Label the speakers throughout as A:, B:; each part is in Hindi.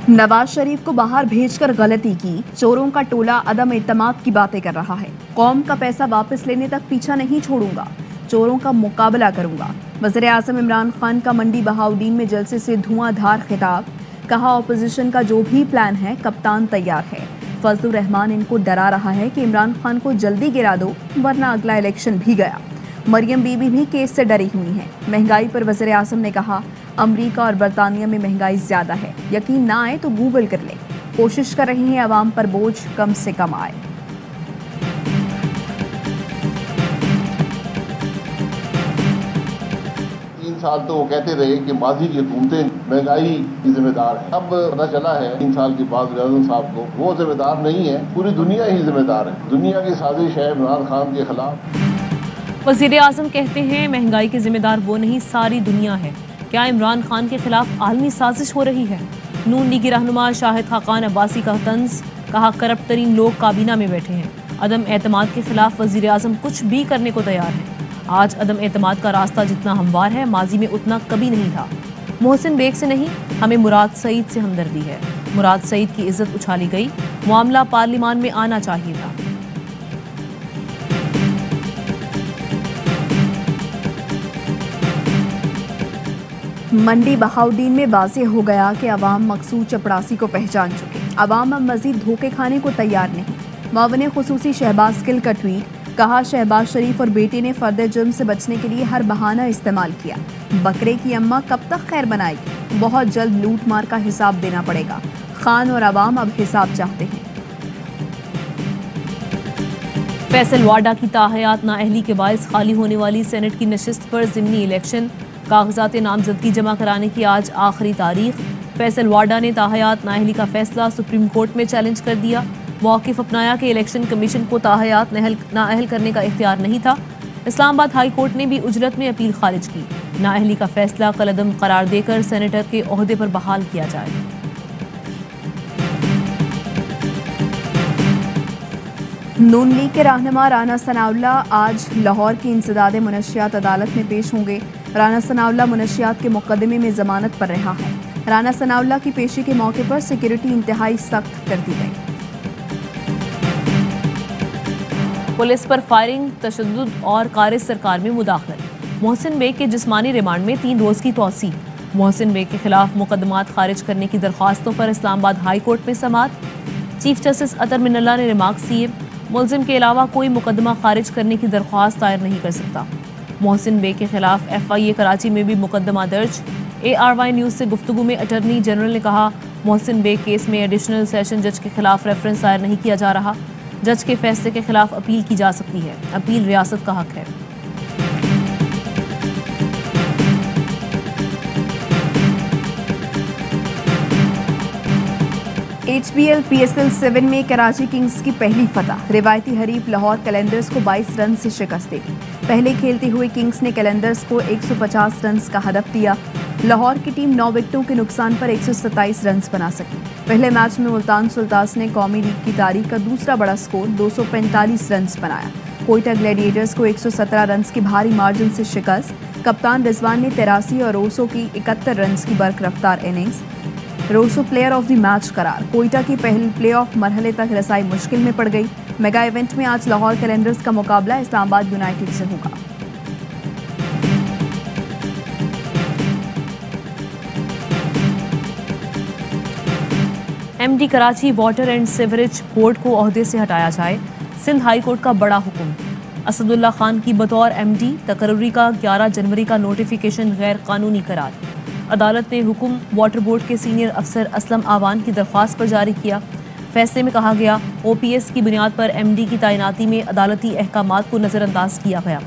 A: नवाज शरीफ को बाहर भेजकर गलती की, चोरों का टोला अदम एतमाद की बातें कर रहा है। कौम का पैसा वापस लेने तक पीछा नहीं छोड़ूंगा, चोरों का मुकाबला करूंगा। वज़ीर आज़म इमरान खान का मंडी बहाउद्दीन में जलसे से धुआंधार खिताब, कहा ऑपोजिशन का जो भी प्लान है कप्तान तैयार है। फजलुर रहमान इनको डरा रहा है कि इमरान खान को जल्दी गिरा दो वरना अगला इलेक्शन भी गया। मरियम बीबी भी केस से डरी हुई हैं। महंगाई पर वज़ीर आज़म ने कहा अमरीका और बरतानिया में महंगाई ज़्यादा है, यकीन ना आए तो गूगल कर ले। कोशिश कर रहे हैं आवाम पर बोझ कम से कम आए।
B: साल तो वो कहते रहे कि माजी की हुकूमतें महंगाई की जिम्मेदार है। अब पता चला है 3 साल के बाद वज़ीर साहब को वो जिम्मेदार नहीं है, पूरी दुनिया ही जिम्मेदार है। दुनिया की साजिश है इमरान खान के खिलाफ।
C: वज़ीर आज़म कहते हैं महंगाई के जिम्मेदार वो नहीं, सारी दुनिया है। क्या इमरान खान के खिलाफ आलमी साजिश हो रही है? नून लीगी रहनुमा शाहिद खाकान अब्बासी का तंज, कहा करप्ट तरीन लोग काबीना में बैठे हैं। अदम एतमाद के खिलाफ वज़ीर आज़म कुछ भी करने को तैयार है। आज अदम एतमाद का रास्ता जितना हमवार है माजी में उतना कभी नहीं था। मोहसिन बेग से नहीं, हमें मुराद सईद से हमदर्दी है। मुराद सईद की इज्जत उछाली गई, मामला पार्लिमान में आना चाहिए था।
A: मंडी बहाउद्दीन में वाज़ेह हो गया कि अवाम मकसूद चपड़ासी को पहचान चुके। अवाम अब मजीद धोखे खाने को तैयार नहीं। मावने खुसूसी शहबाज गिल का ट्वीट, कहा शहबाज शरीफ और बेटे ने फर्द जुर्म से बचने के लिए हर बहाना इस्तेमाल किया। बकरे की अम्मा कब तक खैर बनाएगी? बहुत जल्द लूट मार का हिसाब देना पड़ेगा। खान और अवाम अब हिसाब चाहते हैं।
C: फैसल वाडा की ताहयात नाअहली के बायस खाली होने वाली सेनेट की नशिस्त पर ज़िमनी इलेक्शन, कागजात नामजदगी जमा कराने की आज आखिरी तारीख। फैसल वाडा ने ताहयात नाअहली का फैसला सुप्रीम कोर्ट में चैलेंज कर दिया। मौक़िफ़ अपनाया कि इलेक्शन कमीशन को ताहयात नाअहल करने का इख्तियार नहीं था। इस्लामाबाद हाई कोर्ट ने भी उजरत में अपील खारिज की। नाअहली का फैसला कलअदम करार देकर सेनेटर के ओहदे पर बहाल किया जाए।
A: नून लीग के रहनुमा राना सनाउल्ला आज लाहौर की इंसदाद मुनशियात अदालत में पेश होंगे। राना सनाउल्ला मुनशियात के मुकदमे में जमानत पर रहा है। राना सनाउल्ला की पेशी के मौके पर सिक्योरिटी इंतहाई सख्त कर दी गई।
C: पुलिस पर फायरिंग, तशद्दुद और कारिज सरकार में मुदाखलत। मोहसिन बेग के जिस्मानी रिमांड में 3 रोज़ की तौसील। मोहसिन बेग के खिलाफ मुकदमात खारिज करने की दरख्वास्तों पर इस्लामाबाद हाई कोर्ट में समाअत। चीफ जस्टिस अतर मिनल्ला ने रिमार्क्स दिए, मुलजिम के अलावा कोई मुकदमा खारिज करने की दरख्वास्त दायर नहीं कर सकता। मोहसिन बेग के खिलाफ FIA कराची में भी मुकदमा दर्ज। ARY न्यूज़ से गुफ्तगू में अटॉर्नी जनरल ने कहा मोहसिन बेग केस में एडिशनल सेशन जज के खिलाफ रेफरेंस दायर नहीं किया जा रहा। जज के फैसले के खिलाफ अपील की जा सकती है। अपील रियासत का हक है।
A: HBL PSL 7 में कराची किंग्स की पहली फतह। रिवायती हरीफ लाहौर कैलेंडर्स को 22 रन से शिकस्त दी। पहले खेलते हुए किंग्स ने कैलेंडर्स को 150 रन का हदफ दिया। लाहौर की टीम 9 विकेटों के नुकसान पर 127 रन बना सकी। पहले मैच में मुल्तान सुल्तान्स ने कौमी लीग की तारीख का दूसरा बड़ा स्कोर 245 रन बनाया। कोयटा ग्लैडिएटर्स को 117 रन की भारी मार्जिन से शिकस्त। कप्तान रिजवान ने 83 और रोसो की 71 रन की बर्क रफ्तार innings. Rossouw player of the match करार। कोयटा की पहली प्लेऑफ मरहले तक रसाई मुश्किल में पड़ गई। मेगा इवेंट में आज लाहौर कैलेंडर्स का मुकाबला इस्लामाबाद यूनाइटेड से होगा।
C: MD Karachi water and sewerage board को ओहदे से हटाया जाए। सिंध हाई कोर्ट का बड़ा हुक्म। असदुल्ला खान की बतौर MD तकर्री का 11 जनवरी का नोटिफिकेशन गैर कानूनी करार। अदालत ने हुक्म वाटर बोर्ड के सीनियर अफसर असलम आवान की दरख्वास्त पर जारी किया। फैसले में कहा गया OPS की बुनियाद पर MD की तैनाती में अदालती अहकामात को नज़रअंदाज किया गया।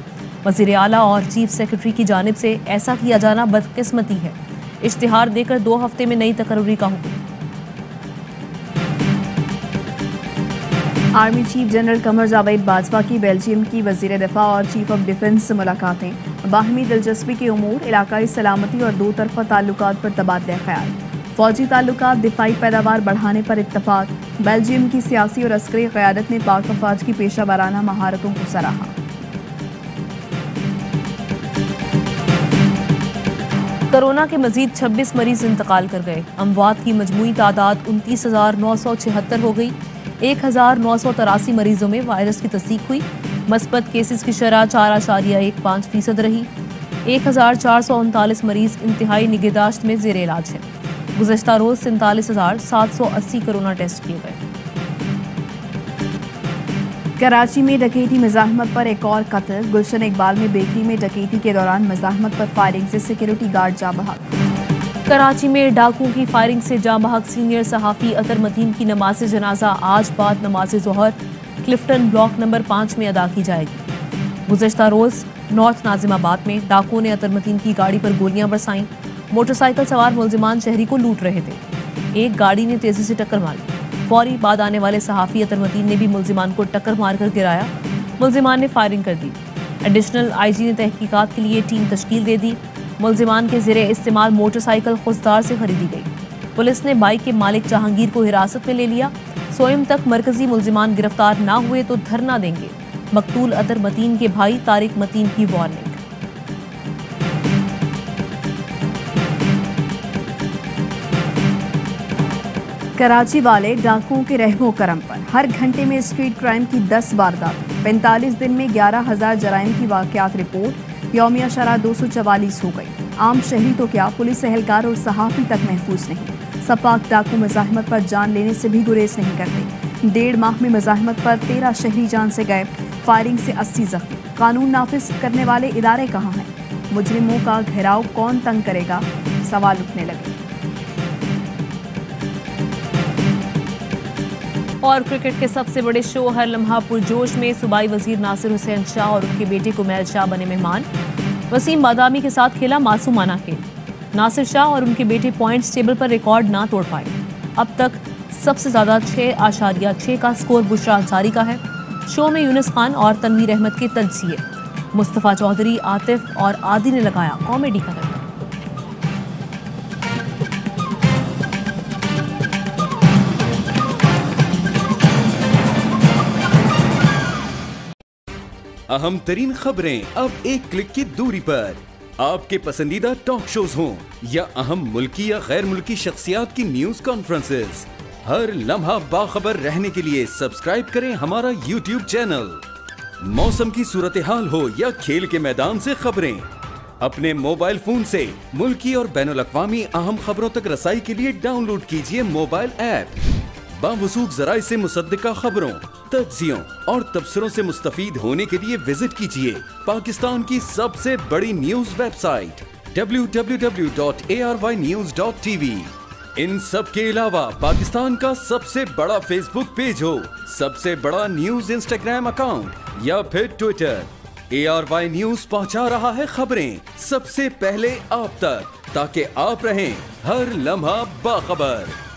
C: वज़ीर आला और चीफ सेक्रेटरी की जानिब से ऐसा किया जाना बदकिस्मती है। इश्तिहार देकर 2 हफ्ते में नई तकर्री का हुक्म।
A: Army chief general Qamar Javed Bajwa की बेल्जियम की वज़ीर दिफा और चीफ ऑफ डिफेंस से मुलाकातें। बाहमी दिलचस्पी के उमूर, इलाकाई सलामती और 2 तरफ़ा ताल्लुकात पर तबादला ख्याल। फौजी ताल्लुकात, दिफाई पैदावार बढ़ाने पर इत्तफाक। बेल्जियम की सियासी और अस्करी क़यादत ने पाक अफ़वाज की पेशा वाराना महारतों को सराहा।
C: कोरोना के मजीद 26 मरीज इंतकाल कर गए। अमवात की मजमूई तादाद 29,976 हो गई। 1,983 मरीजों में वायरस की तस्दीक हुई। मस्बत केसेस की शरह 4.15% रही। 1,439 मरीज इंतहाई निगहदाश्त में जेर इलाज है। गुज़श्ता रोज 47,780 कोरोना टेस्ट किए गए।
A: कराची में डकैती मज़ाहमत पर एक और कत्ल। गुलशन इकबाल में बेकरी में डकैती के दौरान मज़ाहमत पर फायरिंग से सिक्योरिटी गार्ड जाँ बहक।
C: कराची में डाकुओं की फायरिंग से जाँ बहक सीनियर सहाफ़ी अतर मतीन की नमाज जनाजा आज बाद नमाज ज़ोहर क्लिफ्टन ब्लॉक नंबर 5 में अदा की जाएगी। गुज़श्ता रोज़ नॉर्थ नाजिमाबाद में डाकुओं ने अतर मतीन की गाड़ी पर गोलियां बरसाईं। मोटरसाइकिल सवार मुलजिमान शहरी को लूट रहे थे। एक गाड़ी ने तेजी से टक्कर मारी। फौरी बाद आने वाले सहाफ़ी अतर मतीन ने भी मुलजिमान को टक्कर मारकर गिराया। मुलजिमान ने फायरिंग कर दी। एडिशनल IG ने तहकीकात के लिए टीम तश्कील दे दी। मुलजिमान के ज़रिए इस्तेमाल मोटरसाइकिल खुसदार से खरीदी गई। पुलिस ने बाइक के मालिक जहांगीर को हिरासत में ले लिया। सोयम तक मरकजी मुलजिमान गिरफ्तार ना हुए तो धरना देंगे। मकतूल अतर मतीन के भाई तारिक मतीन की वार्निंग।
A: कराची वाले डाकुओं के रहमो करम पर हर घंटे में स्ट्रीट क्राइम की 10 वारदात। 45 दिन में 11,000 जराइम की वाक़यात रिपोर्ट। यौमिया शरह 244 हो गई। आम शहरी तो क्या, पुलिस एहलकार और सहाफ़ी तक महफूज नहीं। सपाक डाकू मज़ाहमत पर जान लेने से भी गुरेज नहीं करते। 1.5 माह में मज़ाहमत पर 13 शहरी जान से गए। फायरिंग से 80 जख्मी। कानून नाफिज करने वाले इदारे कहाँ हैं? मुजरिमों का घेराव कौन तंग करेगा? सवाल उठने लगे।
C: और क्रिकेट के सबसे बड़े शो हर लम्हा पुरजोश में सूबाई वजीर नासिर हुसैन शाह और उनके बेटे कुमैल शाह बने मेहमान। वसीम बादामी के साथ खेला मासूमाना खेल। नासिर शाह और उनके बेटे पॉइंट्स टेबल पर रिकॉर्ड ना तोड़ पाए। अब तक सबसे ज्यादा 6.6 का स्कोर बुशरा अंसारी का है। शो में यूनुस खान और तनवीर अहमद के तजजिए। मुस्तफ़ा चौधरी, आतिफ और आदि ने लगाया कॉमेडी का तड़का।
D: अहम तरीन खबरें अब एक क्लिक की दूरी पर। आपके पसंदीदा टॉक शोज हों या अहम मुल्की या गैर मुल्की शख्सियात की न्यूज कॉन्फ्रेंसेस, हर लम्हा बाखबर रहने के लिए सब्सक्राइब करें हमारा YouTube चैनल। मौसम की सूरत हाल हो या खेल के मैदान से खबरें, अपने मोबाइल फोन से मुल्की और बैनुल-अक़वामी अहम खबरों तक रसाई के लिए डाउनलोड कीजिए मोबाइल ऐप। बावसूख ज़राए से मुसद्दिका खबरों, तज्जियों और तबसरों से मुस्तफीद होने के लिए विजिट कीजिए पाकिस्तान की सबसे बड़ी न्यूज वेबसाइट www.arynews.tv। इन सब के अलावा पाकिस्तान का सबसे बड़ा फेसबुक पेज हो, सबसे बड़ा न्यूज इंस्टाग्राम अकाउंट या फिर ट्विटर, ARY न्यूज पहुंचा रहा है खबरें सबसे पहले आप तक, ताकि आप रहें हर लम्हा बाखबर।